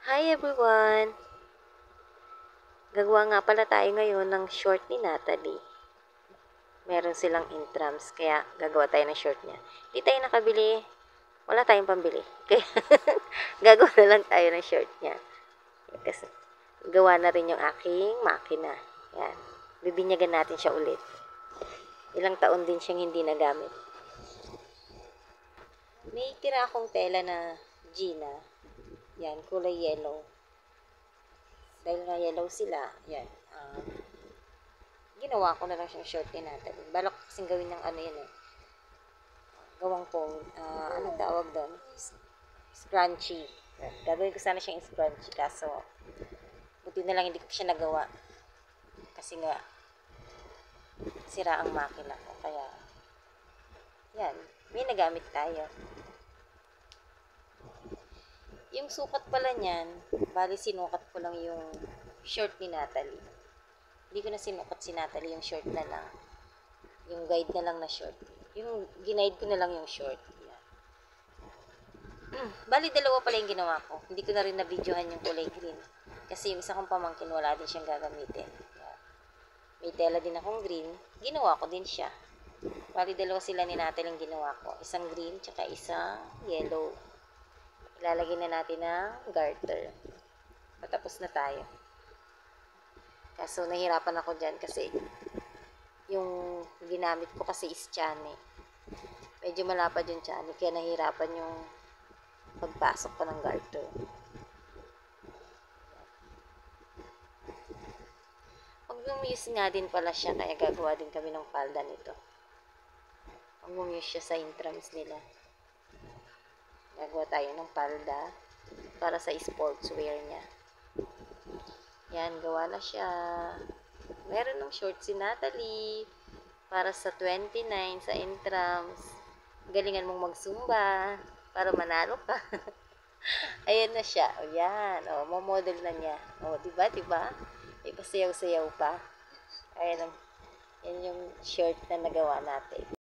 Hi everyone! Gagawa nga pala tayo ngayon ng short ni Natalie. Meron silang intrams, kaya gagawa tayo ng short niya. Di tayo nakabili. Wala tayong pambili. Kaya gagawa na lang tayo ng short niya. Kasi gawa na rin yung aking makina. Yan. Bibinyagan natin siya ulit. Ilang taon din siyang hindi nagamit. May tira akong tela na Gina. Yan, kulay yellow. Dahil nga yellow sila, yan. Ginawa ko na lang siyang short ni Natalie. Balak ko kasing gawin ng ano yan eh. Gawang pong, anong tawag doon? Scrunchy. Gagawin ko sana siyang scrunchy, kaso buti na lang hindi ko siya nagawa. Kasi nga, sira ang makina ko. Kaya, yan. May nagamit tayo. Yung sukat pala niyan, bali sinukat ko lang yung short ni Natalie. Hindi ko na sinukat si Natalie yung short na lang. Yung guide na lang na short. Yung ginaid ko na lang yung short. Yan. Bali, dalawa pala yung ginawa ko. Hindi ko na rin na-videohan yung kulay green. Kasi yung isa kong pamangkin, wala din siyang gagamitin. Yan. May tela din akong green. Ginawa ko din siya. Bali, dalawa sila ni Natalie yung ginawa ko. Isang green, tsaka isang yellow. Ilalagay na natin ng garter. Patapos na tayo. Kaso nahirapan ako dyan kasi yung ginamit ko kasi is chane. Medyo malapad yung chane, kaya nahirapan yung pagpasok ko ng garter. Mag-muse nga din pala siya, kaya gagawa din kami ng palda nito. Mag-muse siya sa intrams nila. Gagawa tayo ng palda para sa sportswear niya. Yan, gawa na siya. Meron ng short si Natalie para sa 29 sa intrams. Galingan mong magsumba para manalo ka. Ayan na siya. O yan. O, mamodel na niya. O, diba, diba? May pasayaw-sayaw pa. Ayan, yan yung short na nagawa natin.